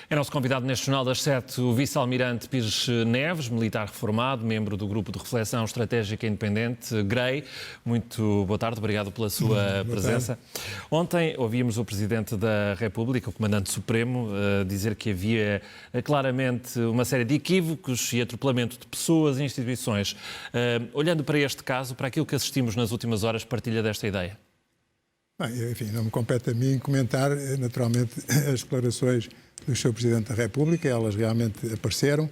É nosso convidado neste Jornal das 7 o vice-almirante Pires Neves, militar reformado, membro do Grupo de Reflexão Estratégica Independente, GREI. Muito boa tarde, obrigado pela sua presença. Ontem ouvíamos o Presidente da República, o Comandante Supremo, dizer que havia claramente uma série de equívocos e atropelamento de pessoas e instituições. Olhando para este caso, para aquilo que assistimos nas últimas horas, partilha desta ideia? Bem, enfim, não me compete a mim comentar, naturalmente, as declarações do Sr. Presidente da República, elas realmente apareceram.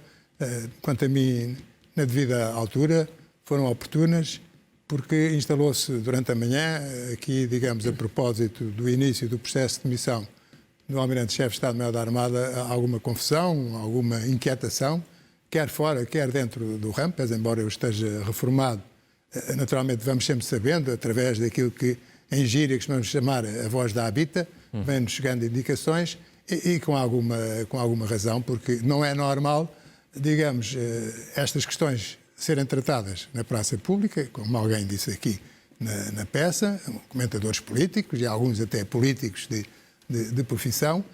Quanto a mim, na devida altura, foram oportunas, porque instalou-se durante a manhã, aqui, digamos, a propósito do início do processo de demissão do Almirante-Chefe de Estado-Maior da Armada, alguma confusão, alguma inquietação, quer fora, quer dentro do rampo, mas embora eu esteja reformado, naturalmente vamos sempre sabendo, através daquilo que em gíria que vamos chamar a voz da habita, vem-nos chegando indicações e com alguma razão, porque não é normal, digamos, estas questões serem tratadas na praça pública, como alguém disse aqui na peça, comentadores políticos e alguns até políticos de profissão,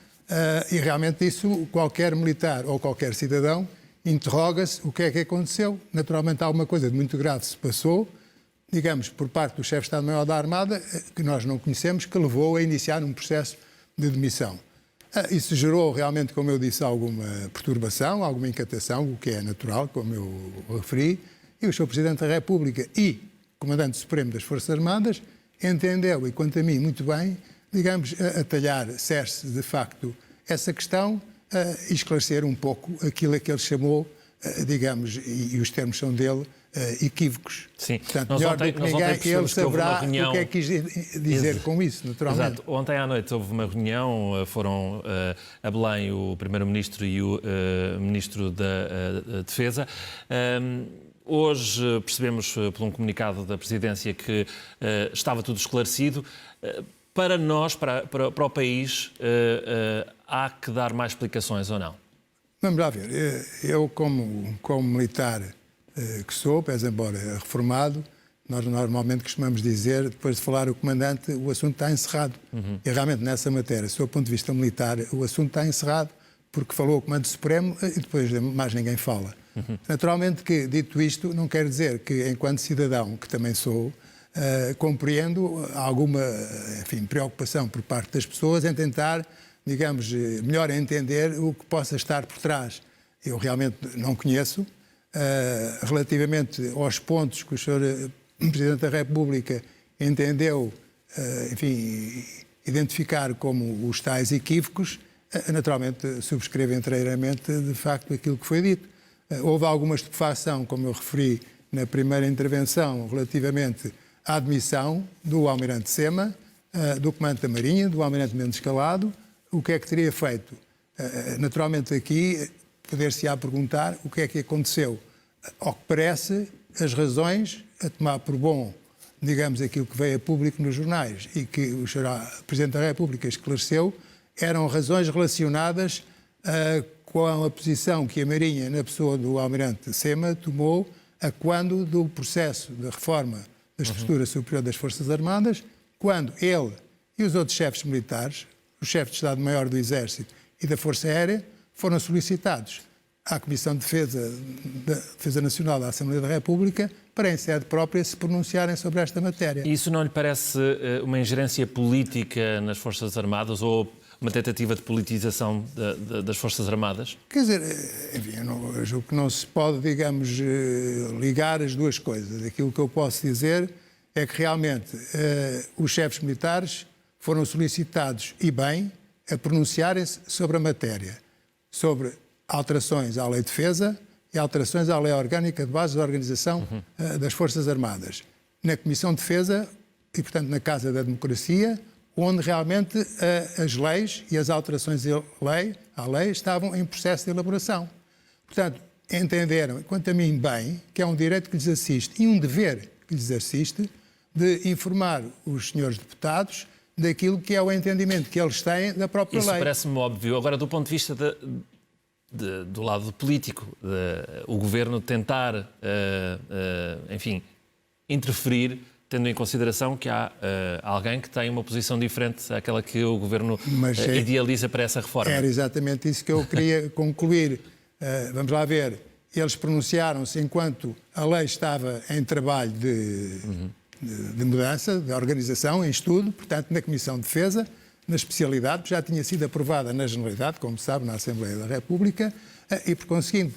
e realmente isso qualquer militar ou qualquer cidadão interroga-se o que é que aconteceu. Naturalmente alguma coisa de muito grave se passou, digamos, por parte do Chefe de Estado-Maior da Armada, que nós não conhecemos, que levou a iniciar um processo de demissão. Isso gerou realmente, como eu disse, alguma perturbação, alguma inquietação, o que é natural, como eu referi, e o Sr. Presidente da República e Comandante Supremo das Forças Armadas entendeu, e quanto a mim, muito bem, digamos, atalhar, cerce de facto essa questão e esclarecer um pouco aquilo a que ele chamou, digamos, e os termos são dele, equívocos. Sim. Portanto, melhor do que ninguém, ele saberá o que é que quis dizer com isso, naturalmente. Exato. Ontem à noite houve uma reunião, foram a Belém o Primeiro-Ministro e o Ministro da Defesa. Hoje percebemos por um comunicado da Presidência que estava tudo esclarecido. Para nós, para o país, há que dar mais explicações ou não? Vamos lá ver. Eu, como militar que sou, pese embora reformado, nós normalmente costumamos dizer, depois de falar o comandante, o assunto está encerrado. E realmente nessa matéria, do seu ponto de vista militar, o assunto está encerrado, porque falou o Comando Supremo e depois mais ninguém fala. Naturalmente que, dito isto, não quer dizer que, enquanto cidadão, que também sou, compreendo alguma, enfim, preocupação por parte das pessoas em tentar, digamos, melhor entender o que possa estar por trás. Eu realmente não conheço. Relativamente aos pontos que o Sr. Presidente da República entendeu, enfim, identificar como os tais equívocos, naturalmente subscrevo inteiramente, de facto, aquilo que foi dito. Houve alguma estupefação, como eu referi na primeira intervenção, relativamente à admissão do Almirante Sema, do Comandante da Marinha, do Almirante Mendes Calado. O que é que teria feito? Naturalmente aqui poder-se-á perguntar o que é que aconteceu. Ao que parece, as razões a tomar por bom, digamos, aquilo que veio a público nos jornais e que o Sr. Presidente da República esclareceu, eram razões relacionadas com a posição que a Marinha, na pessoa do Almirante Sema, tomou a quando do processo de reforma da estrutura superior das Forças Armadas, quando ele e os outros chefes militares, o chefe de Estado-Maior do Exército e da Força Aérea, foram solicitados à Comissão de Defesa Nacional da Assembleia da República para, em sede própria, se pronunciarem sobre esta matéria. E isso não lhe parece uma ingerência política nas Forças Armadas ou uma tentativa de politização das Forças Armadas? Quer dizer, enfim, eu julgo que não se pode, digamos, ligar as duas coisas. Aquilo que eu posso dizer é que realmente os chefes militares foram solicitados, e bem, a pronunciarem-se sobre a matéria, sobre alterações à Lei de Defesa e alterações à Lei Orgânica de Base da Organização das Forças Armadas. Na Comissão de Defesa e, portanto, na Casa da Democracia, onde realmente as leis e as alterações à lei estavam em processo de elaboração. Portanto, entenderam, quanto a mim, bem, que é um direito que lhes assiste e um dever que lhes assiste de informar os senhores deputados daquilo que é o entendimento que eles têm da própria lei. Isso parece-me óbvio. Agora, do ponto de vista do lado político, o governo tentar, enfim, interferir tendo em consideração que há alguém que tem uma posição diferente àquela que o Governo idealiza para essa reforma. Era exatamente isso que eu queria concluir. Vamos lá ver. Eles pronunciaram-se enquanto a lei estava em trabalho de mudança, de organização, em estudo, portanto, na Comissão de Defesa, na especialidade, já tinha sido aprovada na Generalidade, como se sabe, na Assembleia da República, e, por conseguinte,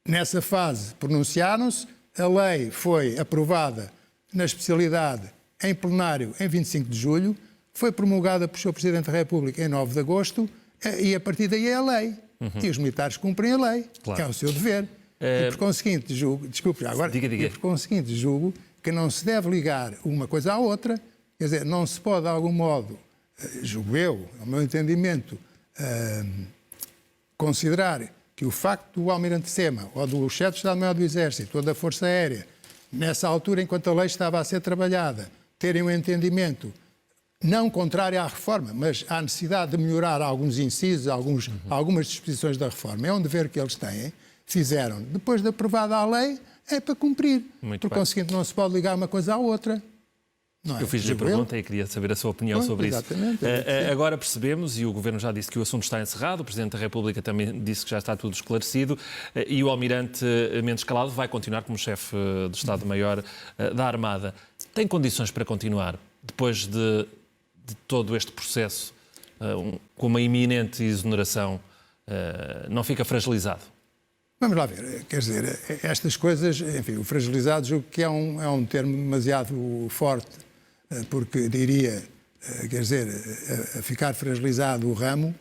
nessa fase pronunciaram-se, a lei foi aprovada na especialidade em plenário em 25 de julho, foi promulgada por Sr. Presidente da República em 9 de agosto e a partir daí é a lei. E os militares cumprem a lei, que é o seu dever. E por conseguinte julgo, desculpe agora, diga. E por conseguinte julgo que não se deve ligar uma coisa à outra, quer dizer, não se pode de algum modo, julgo eu, ao meu entendimento, considerar que o facto do Almirante Sema, ou do chefe de Estado-Maior do Exército, ou da Força Aérea, nessa altura, enquanto a lei estava a ser trabalhada, terem um entendimento não contrário à reforma, mas à necessidade de melhorar alguns incisos, algumas disposições da reforma, é um dever que eles têm, fizeram. Depois de aprovada a lei, é para cumprir. Por conseguinte, não se pode ligar uma coisa à outra. Eu fiz-lhe a pergunta e queria saber a sua opinião sobre isso. Agora percebemos, e o Governo já disse que o assunto está encerrado, o Presidente da República também disse que já está tudo esclarecido, e o Almirante Mendes Calado vai continuar como chefe de Estado-Maior da Armada. Tem condições para continuar, depois de todo este processo, com uma iminente exoneração, não fica fragilizado? Vamos lá ver, quer dizer, estas coisas, enfim, o fragilizado julgo que é um termo demasiado forte, porque diria, quer dizer, a ficar fragilizado o ramo,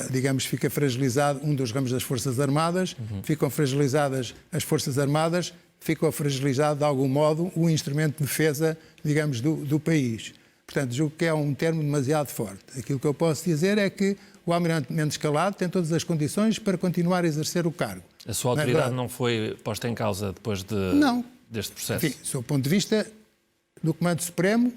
digamos, fica fragilizado um dos ramos das Forças Armadas, ficam fragilizadas as Forças Armadas, ficou fragilizado de algum modo o instrumento de defesa, digamos, do país. Portanto, julgo que é um termo demasiado forte. Aquilo que eu posso dizer é que o Almirante Mendes Calado tem todas as condições para continuar a exercer o cargo. A sua autoridade não foi posta em causa depois deste processo? Enfim, do ponto de vista do Comando Supremo,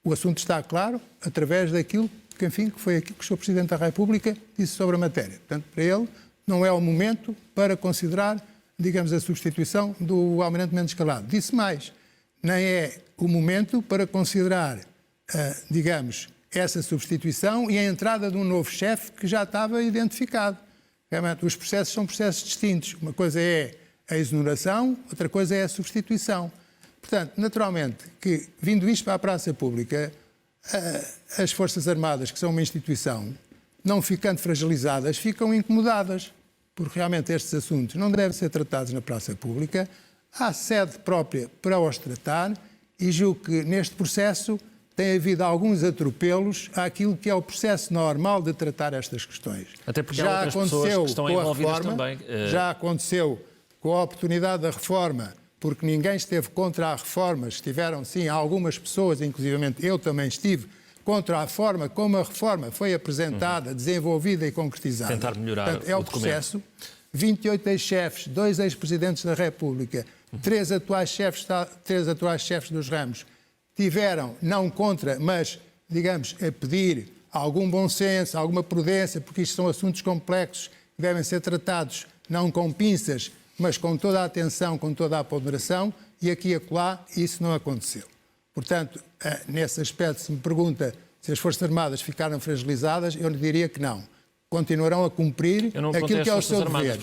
o assunto está claro através daquilo que, enfim, que foi aquilo que o Sr. Presidente da República disse sobre a matéria. Portanto, para ele, não é o momento para considerar, digamos, a substituição do Almirante Mendes Calado. Disse mais, nem é o momento para considerar, digamos, essa substituição e a entrada de um novo chefe que já estava identificado. Realmente, os processos são processos distintos. Uma coisa é a exoneração, outra coisa é a substituição. Portanto, naturalmente, que, vindo isto para a praça pública, as Forças Armadas, que são uma instituição, não ficando fragilizadas, ficam incomodadas, porque realmente estes assuntos não devem ser tratados na praça pública. Há sede própria para os tratar e julgo que neste processo tem havido alguns atropelos àquilo que é o processo normal de tratar estas questões. Até porque há outras pessoas que estão envolvidas também. Já aconteceu com a oportunidade da reforma, porque ninguém esteve contra a reforma, estiveram sim algumas pessoas, inclusivamente eu também estive, contra a forma como a reforma foi apresentada, desenvolvida e concretizada. Tentar melhorar. Portanto, é o processo. 28 ex-chefes, 2 ex-presidentes da República, 3 atuais chefes dos ramos, tiveram, não contra, mas, digamos, a pedir algum bom senso, alguma prudência, porque isto são assuntos complexos que devem ser tratados não com pinças, mas com toda a atenção, com toda a ponderação, e aqui e acolá isso não aconteceu. Portanto, nesse aspecto, se me pergunta se as Forças Armadas ficaram fragilizadas, eu lhe diria que não. Continuarão a cumprir aquilo que é o seu dever.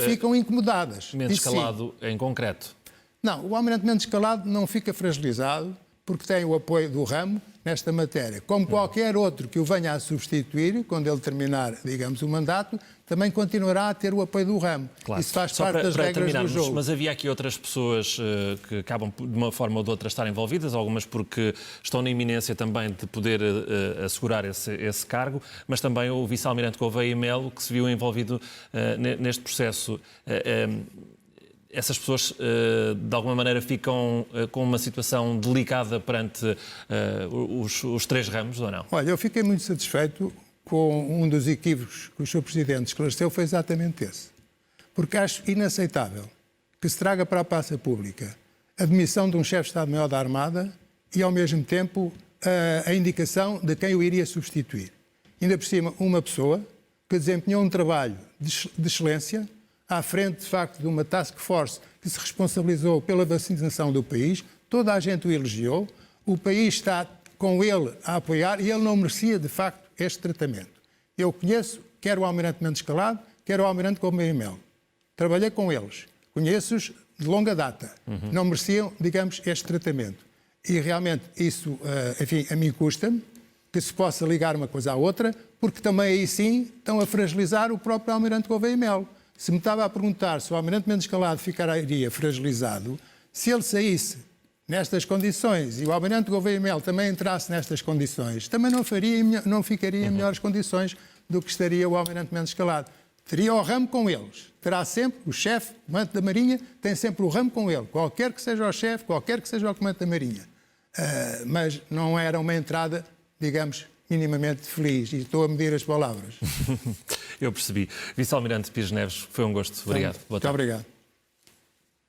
Ficam incomodadas. Mendes Calado em concreto? Não, o Almirante Mendes Calado não fica fragilizado porque tem o apoio do ramo nesta matéria. Como qualquer outro que o venha a substituir, quando ele terminar, digamos, o mandato, também continuará a ter o apoio do ramo. Claro. Isso faz parte das regras do jogo. Mas havia aqui outras pessoas que acabam, de uma forma ou de outra, estar envolvidas, algumas porque estão na iminência também de poder assegurar esse cargo, mas também o vice-almirante Gouveia Melo, que se viu envolvido neste processo. Essas pessoas, de alguma maneira, ficam com uma situação delicada perante os 3 ramos, ou não? Olha, eu fiquei muito satisfeito com um dos equívocos que o Sr. Presidente esclareceu, foi exatamente esse. Porque acho inaceitável que se traga para a praça pública a demissão de um chefe de Estado-Maior da Armada e, ao mesmo tempo, a indicação de quem o iria substituir. Ainda por cima, uma pessoa que desempenhou um trabalho de excelência, à frente, de facto, de uma task force que se responsabilizou pela vacinação do país, toda a gente o elogiou, o país está com ele a apoiar e ele não merecia, de facto, este tratamento. Eu conheço quer o Almirante Mendes Calado, quer o Almirante Gouveia e Melo. Trabalhei com eles, conheço-os de longa data. Não mereciam, digamos, este tratamento. E realmente isso, enfim, a mim custa-me que se possa ligar uma coisa à outra, porque também aí sim estão a fragilizar o próprio Almirante Gouveia e Melo. Se me estava a perguntar se o Almirante Mendes Calado ficaria fragilizado, se ele saísse nestas condições e o Almirante Gouveia e Melo também entrasse nestas condições, também não ficaria em melhores condições do que estaria o Almirante Mendes Calado. Teria o ramo com eles. Terá sempre, o chefe, o comandante da Marinha, tem sempre o ramo com ele. Qualquer que seja o chefe, qualquer que seja o comandante da Marinha. Mas não era uma entrada, digamos, minimamente feliz. E estou a medir as palavras. Eu percebi. Vice-Almirante Pires Neves, foi um gosto. Obrigado. Muito obrigado.